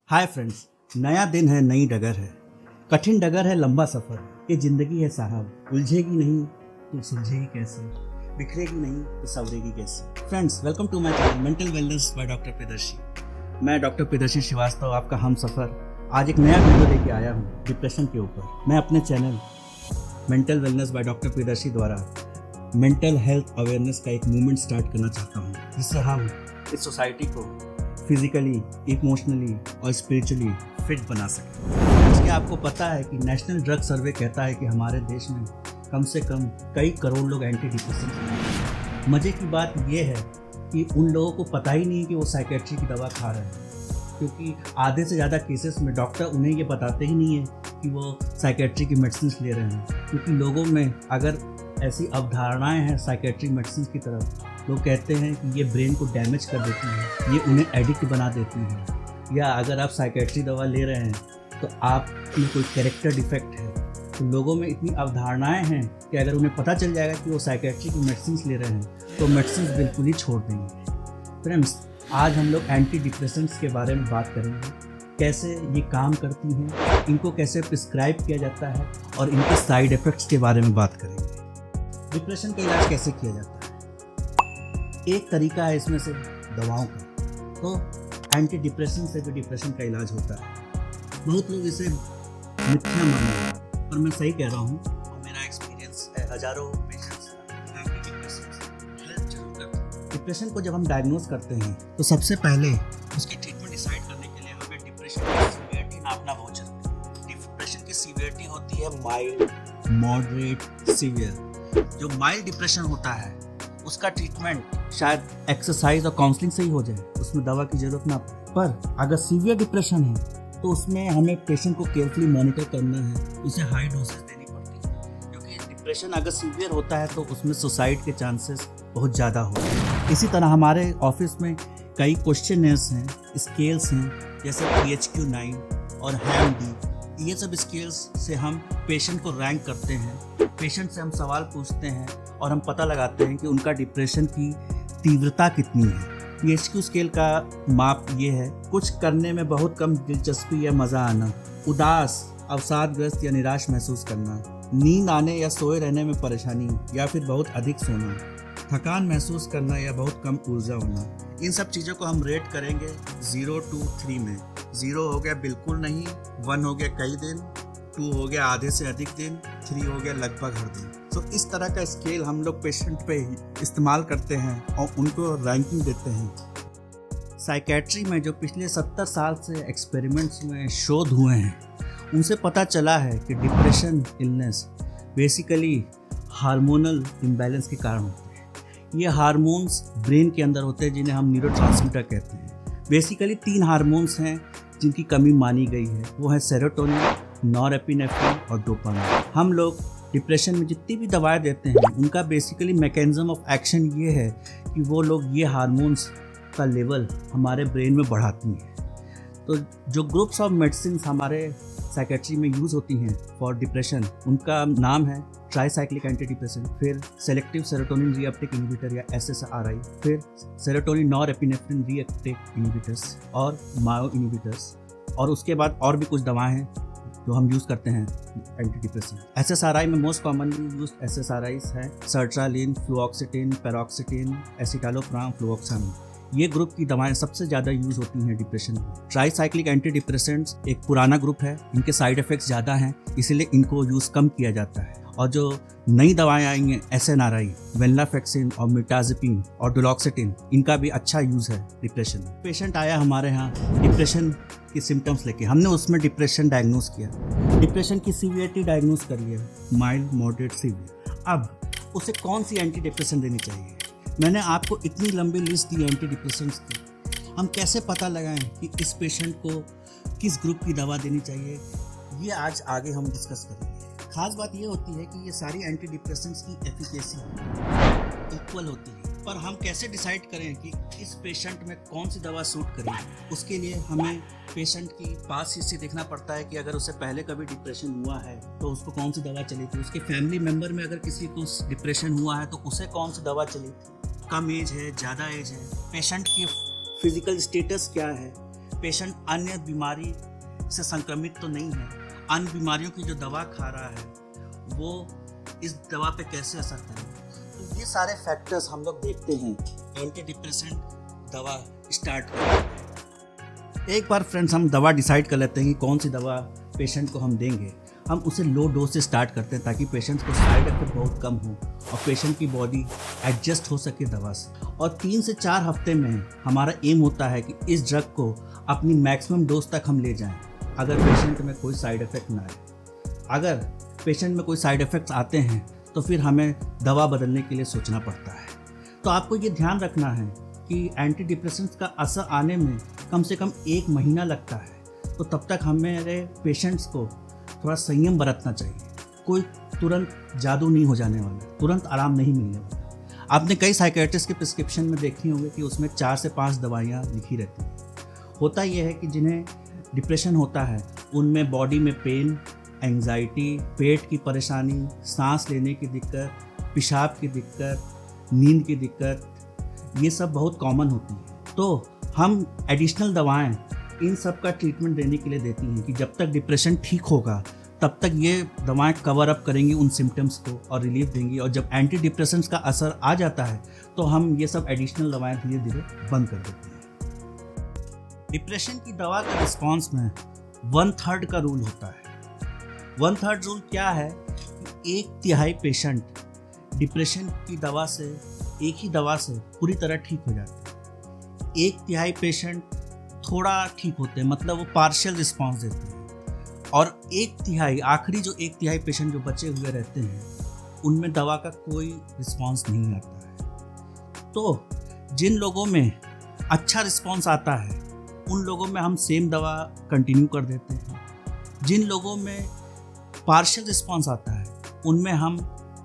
Hi friends, नया दिन है, नई डगर है, कठिन डगर है, लंबा सफर। ये जिंदगी है साहब, उलझेगी नहीं तो सुलझेगी कैसे, बिखरेगी नहीं तो संवरेगी कैसे। Friends, welcome to my channel mental wellness by doctor Priyadarshi. मैं डॉक्टर प्रियदर्शी श्रीवास्तव, आपका हम सफर, आज एक नया वीडियो लेके आया हूँ डिप्रेशन के ऊपर। मैं अपने channel mental wellness by doctor Priyadarshi द्वारा मेंटल हेल्थ अवेयरनेस का एक मूवमेंट स्टार्ट करना चाहता हूँ, जिससे हम इस सोसाइटी को फिजिकली, इमोशनली और स्पिरिचुअली फिट बना सकें। इसके आपको पता है कि नेशनल ड्रग सर्वे कहता है कि हमारे देश में कम से कम कई करोड़ लोग एंटी डिप्रेसेंट हैं। मज़े की बात यह है कि उन लोगों को पता ही नहीं कि वो साइकेट्री की दवा खा रहे हैं, क्योंकि आधे से ज़्यादा केसेस में डॉक्टर उन्हें ये बताते ही नहीं है कि वो साइकेट्री की मेडिसिन ले रहे हैं। क्योंकि लोगों में अगर ऐसी अवधारणाएं हैं साइकेट्री मेडिसिन की तरफ, लोग कहते हैं कि ये ब्रेन को डैमेज कर देती है, ये उन्हें एडिक्ट बना देती है, या अगर आप साइकेट्री दवा ले रहे हैं तो आप में कोई कैरेक्टर डिफेक्ट है। तो लोगों में इतनी अवधारणाएं हैं कि अगर उन्हें पता चल जाएगा कि वो साइकेट्री की मेडिसिन ले रहे हैं तो मेडिसिन बिल्कुल ही छोड़ देंगे। फ्रेंड्स, आज हम लोग एंटी डिप्रेसेंट्स के बारे में बात करेंगे, कैसे ये काम करती हैं, इनको कैसे प्रिस्क्राइब किया जाता है और इनके साइड इफ़ेक्ट्स के बारे में बात करेंगे। डिप्रेशन का इलाज कैसे किया जाता है? एक तरीका है इसमें से दवाओं का, तो एंटी डिप्रेशन से भी डिप्रेशन का इलाज होता है। बहुत लोग इसे मिथ्या मान रहे हैं, पर मैं सही कह रहा हूँ और मेरा एक्सपीरियंस है, हजारों पेशेंट्स डिप्रेशन को जब हम डायग्नोज करते हैं तो सबसे पहले उसकी ट्रीटमेंट डिसाइड करने के लिए हमें डिप्रेशन की सीवियरिटी नापना बहुत जरूरी है। डिप्रेशन की सीवियरिटी होती है माइल्ड, मॉडरेट, सीवियर। जो माइल्ड डिप्रेशन होता है उसका ट्रीटमेंट शायद एक्सरसाइज और काउंसलिंग से ही हो जाए, उसमें दवा की जरूरत ना पड़े। पर अगर सीवियर डिप्रेशन है तो उसमें हमें पेशेंट को केयरफुली मॉनिटर करना है, उसे हाई डोसेज देनी पड़ती है, क्योंकि डिप्रेशन अगर सीवियर होता है तो उसमें सुसाइड के चांसेस बहुत ज़्यादा होते हैं। इसी तरह हमारे ऑफिस में कई क्वेश्चनर्स हैं, स्केल्स हैं, जैसे PHQ-9 और HAM-D। ये सब स्केल्स से हम पेशेंट को रैंक करते हैं, पेशेंट से हम सवाल पूछते हैं और हम पता लगाते हैं कि उनका डिप्रेशन की तीव्रता कितनी है। PHQ स्केल का माप ये है: कुछ करने में बहुत कम दिलचस्पी या मज़ा आना, उदास, अवसादग्रस्त या निराश महसूस करना, नींद आने या सोए रहने में परेशानी या फिर बहुत अधिक सोना, थकान महसूस करना या बहुत कम ऊर्जा होना। इन सब चीज़ों को हम रेट करेंगे 0 to 3 में। 0 हो गया बिल्कुल नहीं, 1 हो गया कई दिन, 2 हो गया आधे से अधिक दिन, 3 हो गया लगभग हर दिन। तो इस तरह का स्केल हम लोग पेशेंट पे इस्तेमाल करते हैं और उनको रैंकिंग देते हैं। साइकेट्री में जो पिछले 70 साल से एक्सपेरिमेंट्स में शोध हुए हैं, उनसे पता चला है कि depression illness basically hormonal imbalance के कारण होते हैं। ये हार्मोन्स ब्रेन के अंदर होते हैं जिन्हें हम न्यूरोट्रांसमीटर कहते हैं। बेसिकली 3 हार्मोन्स हैं जिनकी कमी मानी गई है, वो है सेरोटोनिन, नॉरएपिनेफ्रिन और डोपामाइन। हम लोग डिप्रेशन में जितनी भी दवाएं देते हैं उनका बेसिकली मैकेनिज्म ऑफ एक्शन ये है कि वो लोग ये हार्मोन्स का लेवल हमारे ब्रेन में बढ़ाती हैं। तो जो ग्रुप्स ऑफ मेडिसिन हमारे साइकेट्री में यूज़ होती हैं फॉर डिप्रेशन, उनका नाम है ट्राईसाइक्लिक एंटी डिप्रेसेंट, फिर सेलेक्टिव सेरोटोनिन रीअपटेक इनहिबिटर या SSRI, फिर सेरोटोनिन नॉरएपिनेफ्रिन रीअपटेक इनहिबिटर्स और मायो इनहिबिटर्स, और उसके बाद और भी कुछ दवाएं हैं जो हम यूज़ करते हैं एंटी डिप्रेसेंट। SSRI में मोस्ट कॉमनली यूज SSRIs हैं सर्ट्रालिन, फ्लुऑक्सिटिन, पैरोक्सिटिन, एसिटालोप्राम, फ्लुओक्सामिन। ये ग्रुप की दवाएं सबसे ज़्यादा यूज़ होती हैं डिप्रेशन में। ट्राईसाइक्लिक एंटी डिप्रेसेंट्स एक पुराना ग्रुप है, इनके साइड इफ़ेक्ट्स ज़्यादा हैं, इसीलिए इनको यूज़ कम किया जाता है। और जो नई दवाएं आई हैं SNRI, वेनलाफेक्सिन और मिटाज़ेपिन और डुलोक्सिटिन, इनका भी अच्छा यूज़ है डिप्रेशन में। पेशेंट आया हमारे यहाँ डिप्रेशन की सिम्टम्स लेके, हमने उसमें डिप्रेशन डायग्नोस किया, डिप्रेशन की सीवियरिटी डायग्नोस कर लिया, माइल्ड, मॉडरेट, सीवियर। अब उसे कौन सी एंटी डिप्रेशन देनी चाहिए? मैंने आपको इतनी लंबी लिस्ट दी एंटी डिप्रेशंस की, हम कैसे पता लगाएं कि इस पेशेंट को किस ग्रुप की दवा देनी चाहिए, ये आज आगे हम डिस्कस करेंगे। खास बात ये होती है कि ये सारी एंटी डिप्रेशंस की एफिकेसी इक्वल होती है, पर हम कैसे डिसाइड करें कि इस पेशेंट में कौन सी दवा सूट करेगी? उसके लिए हमें पेशेंट की पास्ट हिस्ट्री देखना पड़ता है कि अगर उसे पहले कभी डिप्रेशन हुआ है तो उसको कौन सी दवा चली थी, उसके फैमिली मेम्बर में अगर किसी को डिप्रेशन हुआ है तो उसे कौन सी दवा चली थी, कम एज है, ज़्यादा एज है, पेशेंट की फिजिकल स्टेटस क्या है, पेशेंट अन्य बीमारी से संक्रमित तो नहीं है, अन्य बीमारियों की जो दवा खा रहा है वो इस दवा पे कैसे असर करेगा। तो ये सारे फैक्टर्स हम लोग देखते हैं एंटी डिप्रेसेंट दवा स्टार्ट करते। एक बार फ्रेंड्स हम दवा डिसाइड कर लेते हैं कि कौन सी दवा पेशेंट को हम देंगे, हम उसे लो डोज से स्टार्ट करते हैं ताकि पेशेंट को साइड इफेक्ट बहुत कम हो और पेशेंट की बॉडी एडजस्ट हो सके दवा से। और 3 से 4 हफ्ते में हमारा एम होता है कि इस ड्रग को अपनी मैक्सिमम डोज तक हम ले जाएं, अगर पेशेंट में कोई साइड इफ़ेक्ट ना आए। अगर पेशेंट में कोई साइड इफ़ेक्ट्स आते हैं तो फिर हमें दवा बदलने के लिए सोचना पड़ता है। तो आपको ये ध्यान रखना है कि एंटी डिप्रेसेंट्स का असर आने में कम से कम 1 महीना लगता है, तो तब तक हमारे पेशेंट्स को थोड़ा संयम बरतना चाहिए। कोई तुरंत जादू नहीं हो जाने वाला, तुरंत आराम नहीं मिलने वाला। आपने कई साइकियाट्रिस्ट के प्रिस्क्रिप्शन में देखी होंगे कि उसमें 4 से 5 दवाइयाँ लिखी रहती हैं। होता यह है कि जिन्हें डिप्रेशन होता है उनमें बॉडी में पेन, एंग्जाइटी, पेट की परेशानी, सांस लेने की दिक्कत, पेशाब की दिक्कत, नींद की दिक्कत, ये सब बहुत कॉमन होती है। तो हम एडिशनल दवाएं इन सब का ट्रीटमेंट देने के लिए देती हैं कि जब तक डिप्रेशन ठीक होगा तब तक ये दवाएं कवर अप करेंगी उन सिम्टम्स को और रिलीफ देंगी, और जब एंटी डिप्रेसेंट्स का असर आ जाता है तो हम ये सब एडिशनल दवाएं धीरे धीरे बंद कर देते हैं। डिप्रेशन की दवा के रिस्पॉन्स में 1/3 का रूल होता है। 1/3 रूल क्या है कि 1/3 पेशेंट डिप्रेशन की दवा से, एक ही दवा से पूरी तरह ठीक हो जाते हैं। 1/3 पेशेंट थोड़ा ठीक होते हैं, मतलब वो पार्शियल रिस्पॉन्स देते हैं, और 1/3 आखिरी जो 1/3 पेशेंट जो बचे हुए रहते हैं उनमें दवा का कोई रिस्पॉन्स नहीं आता है। तो जिन लोगों में अच्छा रिस्पॉन्स आता है उन लोगों में हम सेम दवा कंटिन्यू कर देते हैं। जिन लोगों में पार्शियल रिस्पॉन्स आता है उनमें हम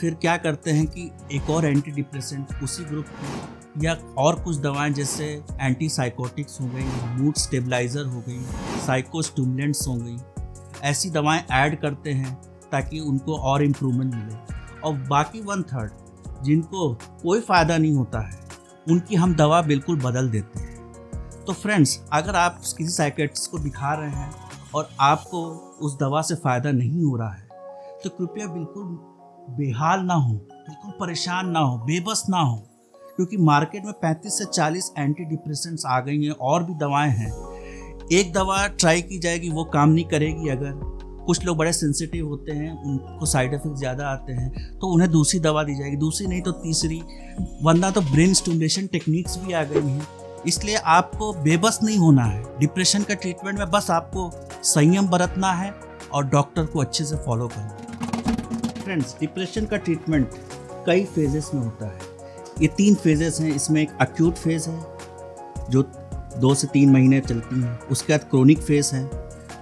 फिर क्या करते हैं कि एक और एंटी डिप्रेसेंट उसी ग्रुप की या और कुछ दवाएं जैसे एंटी साइकोटिक्स हो गई, मूड स्टेबलाइज़र हो गई, साइकोस्टिमुलेंट्स हो गई, ऐसी दवाएं ऐड करते हैं ताकि उनको और इम्प्रूवमेंट मिले। और बाकी 1/3 जिनको कोई फ़ायदा नहीं होता है उनकी हम दवा बिल्कुल बदल देते हैं। तो फ्रेंड्स, अगर आप किसी साइकियाट्रिस्ट को दिखा रहे हैं और आपको उस दवा से फ़ायदा नहीं हो रहा है तो कृपया बिल्कुल बेहाल ना हो, बिल्कुल परेशान ना हो, बेबस ना हो, क्योंकि मार्केट में 35 से 40 एंटी डिप्रेसेंट्स आ गई हैं और भी दवाएं हैं। एक दवा ट्राई की जाएगी वो काम नहीं करेगी, अगर कुछ लोग बड़े सेंसिटिव होते हैं, उनको साइड इफेक्ट ज़्यादा आते हैं तो उन्हें दूसरी दवा दी जाएगी, दूसरी नहीं तो तीसरी, वरना तो ब्रेन स्टिमुलेशन टेक्निक्स भी आ गई हैं। इसलिए आपको बेबस नहीं होना है। डिप्रेशन का ट्रीटमेंट में बस आपको संयम बरतना है और डॉक्टर को अच्छे से फॉलो करना है। फ्रेंड्स, डिप्रेशन का ट्रीटमेंट कई फेजेस में होता है। ये 3 फेजेस हैं। इसमें एक एक्यूट फेज़ है जो 2 से 3 महीने चलती हैं, उसके बाद क्रोनिक फेज़ है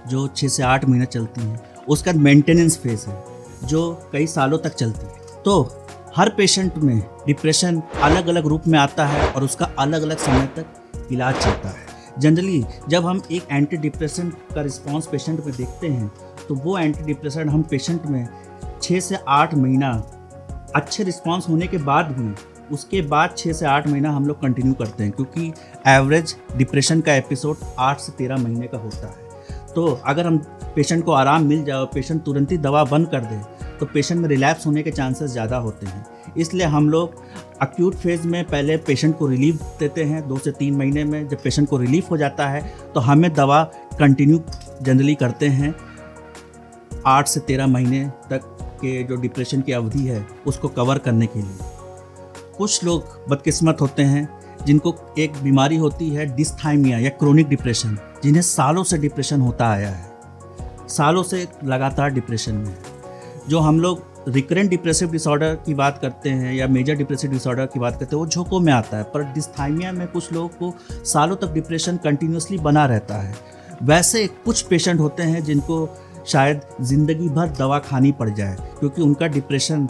जो 6 से 8 महीने चलती हैं, उसके बाद मेंटेनेंस फेज़ है जो कई सालों तक चलती है। तो हर पेशेंट में डिप्रेशन अलग अलग रूप में आता है और उसका अलग अलग समय तक इलाज चलता है। जनरली जब हम एक एंटी डिप्रेसेंट का रिस्पॉन्स पेशेंट में देखते हैं तो वो एंटी डिप्रेसेंट हम पेशेंट में 6 से 8 महीना अच्छे रिस्पॉन्स होने के बाद भी उसके बाद 6 से 8 महीना हम लोग कंटिन्यू करते हैं, क्योंकि एवरेज डिप्रेशन का एपिसोड 8 से 13 महीने का होता है। तो अगर हम पेशेंट को आराम मिल जाए और पेशेंट तुरंत ही दवा बंद कर दे तो पेशेंट में रिलैप्स होने के चांसेस ज़्यादा होते हैं। इसलिए हम लोग एक्यूट फेज़ में पहले पेशेंट को रिलीफ देते हैं 2 से 3 महीने में। जब पेशेंट को रिलीफ हो जाता है तो हमें दवा कंटिन्यू जनरली करते हैं 8 से 13 महीने तक के जो डिप्रेशन की अवधि है उसको कवर करने के लिए। कुछ लोग बदकिस्मत होते हैं जिनको एक बीमारी होती है डिस्थाइमिया या क्रोनिक डिप्रेशन, जिन्हें सालों से डिप्रेशन होता आया है, सालों से लगातार डिप्रेशन में। जो हम लोग रिकरेंट डिप्रेसिव डिसऑर्डर की बात करते हैं या मेजर डिप्रेसिव डिसऑर्डर की बात करते हैं वो झोंकों में आता है, पर डिस्थाइमिया में कुछ लोगों को सालों तक डिप्रेशन कंटिन्यूसली बना रहता है। वैसे कुछ पेशेंट होते हैं जिनको शायद ज़िंदगी भर दवा खानी पड़ जाए, क्योंकि उनका डिप्रेशन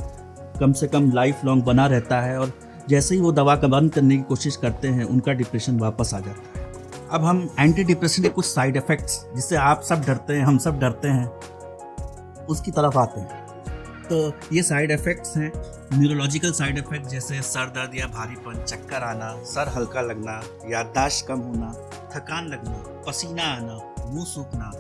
कम से कम लाइफ लॉन्ग बना रहता है और जैसे ही वो दवा का बंद करने की कोशिश करते हैं उनका डिप्रेशन वापस आ जाता है। अब हम एंटी डिप्रेशन के कुछ साइड इफ़ेक्ट्स जिससे आप सब डरते हैं, हम सब डरते हैं, उसकी तरफ आते हैं। तो ये साइड इफ़ेक्ट्स हैं न्यूरोलॉजिकल साइड इफ़ेक्ट, जैसे सर दर्द या भारीपन, चक्कर आना, सर हल्का लगना, याददाश्त कम होना, थकान लगना, पसीना आना, मुंह सूखना,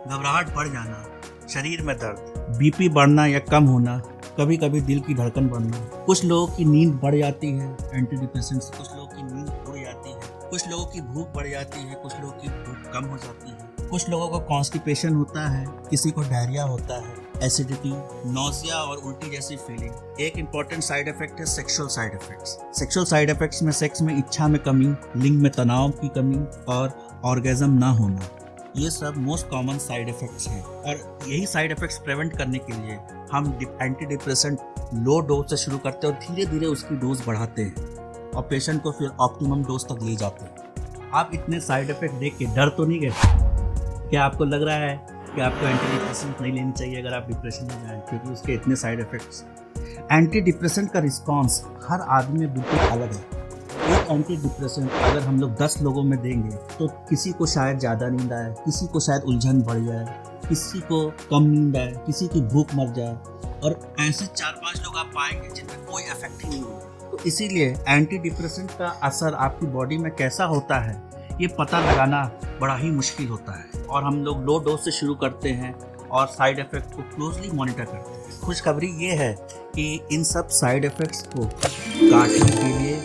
घबराहट बढ़ जाना, शरीर में दर्द, बीपी बढ़ना या कम होना, कभी कभी दिल की धड़कन बढ़ना। कुछ लोगों की नींद बढ़ जाती है एंटी डिप्रेसेंट से, कुछ लोगों की नींद उड़ जाती है, कुछ लोगों की भूख बढ़ जाती है, कुछ लोगों की भूख कम हो जाती है, कुछ लोगों को कॉन्स्टिपेशन होता है, किसी को डायरिया होता है, एसिडिटी, नोजिया और उल्टी जैसी फीलिंग। एक इम्पॉर्टेंट साइड इफेक्ट है sexual side effects. Sexual side effects में सेक्स में इच्छा में कमी, लिंग में तनाव की कमी और ऑर्गेज्म ना होना, ये सब मोस्ट कॉमन साइड इफेक्ट्स हैं। और यही साइड इफेक्ट्स प्रिवेंट करने के लिए हम एंटी डिप्रेसेंट लो डोज से शुरू करते हैं और धीरे धीरे उसकी डोज बढ़ाते हैं और पेशेंट को फिर ऑप्टिमम डोज तक ले जाते हैं। आप इतने साइड इफेक्ट देख के डर तो नहीं गए? क्या आपको लग रहा है कि आपको एंटी डिप्रेसेंट नहीं लेनी चाहिए अगर आप डिप्रेशन में जाएं, क्योंकि उसके इतने साइड इफेक्ट्स? एंटी डिप्रेसेंट का रिस्पांस हर आदमी में बिल्कुल अलग है। एक एंटी डिप्रेसेंट अगर हम लोग 10 लोगों में देंगे तो किसी को शायद ज़्यादा नींद आए, किसी को शायद उलझन बढ़ जाए, किसी को कम नींद आए, किसी की भूख मर जाए, और ऐसे 4-5 लोग आप पाएंगे जिनमें कोई इफेक्ट ही नहीं होगा। तो इसीलिए एंटी डिप्रेसेंट का असर आपकी बॉडी में कैसा होता है ये पता लगाना बड़ा ही मुश्किल होता है, और हम लोग लो डोज से शुरू करते हैं और साइड इफेक्ट को क्लोजली मॉनिटर करते हैं। खुशखबरी ये है कि इन सब साइड इफेक्ट्स को काटने के लिए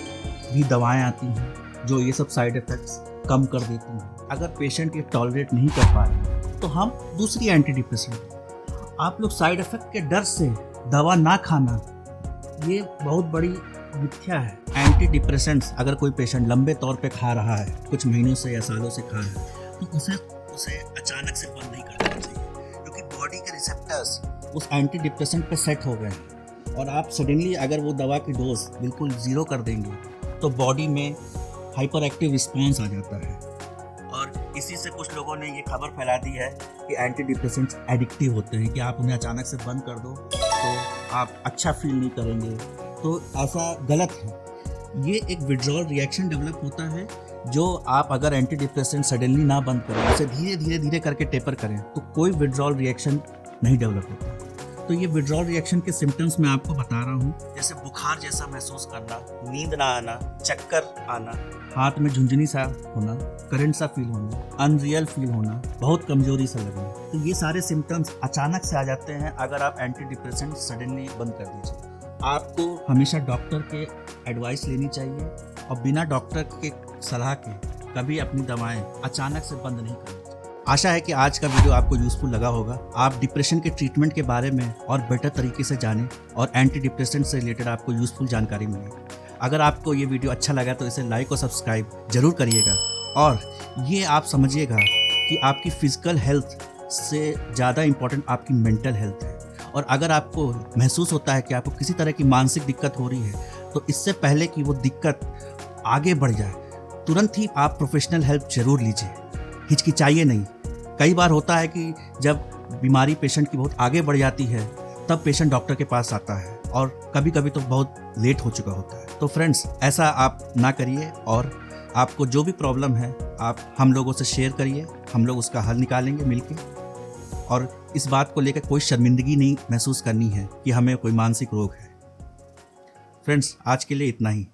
भी दवाएं आती हैं जो ये सब साइड इफेक्ट्स कम कर देती हैं। अगर पेशेंट ये टॉलरेट नहीं कर पा रहे तो हम दूसरी एंटी डिप्रेसेंट। आप लोग साइड इफेक्ट के डर से दवा ना खाना, ये बहुत बड़ी मिथ्या है। एंटी डिप्रेसेंट्स अगर कोई पेशेंट लंबे तौर पे खा रहा है, कुछ महीनों से या सालों से खा रहा है, तो उसे अचानक से बंद नहीं कर देना चाहिए, क्योंकि बॉडी के रिसेप्टर्स उस एंटी डिप्रेसेंट पे सेट हो गए हैं। और आप सडनली अगर वो दवा की डोज बिल्कुल ज़ीरो कर देंगे तो बॉडी में हाइपर एक्टिव रिस्पॉन्स आ जाता है। और इसी से कुछ लोगों ने ये खबर फैला दी है कि एंटी डिप्रेसेंट्स एडिक्टिव होते हैं, कि आप उन्हें अचानक से बंद कर दो तो आप अच्छा फील नहीं करेंगे। तो ऐसा गलत है। ये एक विड्रॉल रिएक्शन डेवलप होता है, जो आप अगर एंटी डिप्रेसेंट सडनली ना बंद करें, उसे धीरे धीरे करके टेपर करें, तो कोई विड्रॉल रिएक्शन नहीं डेवलप होता। तो ये विड्रॉल रिएक्शन के सिम्टम्स मैं आपको बता रहा हूँ, जैसे बुखार जैसा महसूस करना, नींद ना आना, चक्कर आना, हाथ में झुंझुनी सा होना, करंट सा फील होना, अनरियल फील होना, बहुत कमजोरी सा लगना। तो ये सारे सिम्टम्स अचानक से आ जाते हैं अगर आप एंटी डिप्रेसेंट सडनली बंद कर दीजिए। आपको हमेशा डॉक्टर के एडवाइस लेनी चाहिए और बिना डॉक्टर के सलाह के कभी अपनी दवाएं अचानक से बंद नहीं करनी चाहिए। आशा है कि आज का वीडियो आपको यूजफुल लगा होगा। आप डिप्रेशन के ट्रीटमेंट के बारे में और बेटर तरीके से जानें और एंटी डिप्रेसेंट से रिलेटेड आपको यूजफुल जानकारी मिले। अगर आपको ये वीडियो अच्छा लगा तो इसे लाइक और सब्सक्राइब जरूर करिएगा, और ये आप समझिएगा कि आपकी फिजिकल हेल्थ से ज़्यादा इम्पोर्टेंट आपकी मेंटल हेल्थ है। और अगर आपको महसूस होता है कि आपको किसी तरह की मानसिक दिक्कत हो रही है, तो इससे पहले कि वो दिक्कत आगे बढ़ जाए, तुरंत ही आप प्रोफेशनल हेल्प जरूर लीजिए, हिचकिचाइए नहीं। कई बार होता है कि जब बीमारी पेशेंट की बहुत आगे बढ़ जाती है तब पेशेंट डॉक्टर के पास आता है, और कभी कभी तो बहुत लेट हो चुका होता है। तो फ्रेंड्स, ऐसा आप ना करिए, और आपको जो भी प्रॉब्लम है आप हम लोगों से शेयर करिए, हम लोग उसका हल निकालेंगे मिलके। और इस बात को लेकर कोई शर्मिंदगी नहीं महसूस करनी है कि हमें कोई मानसिक रोग है। फ्रेंड्स, आज के लिए इतना ही।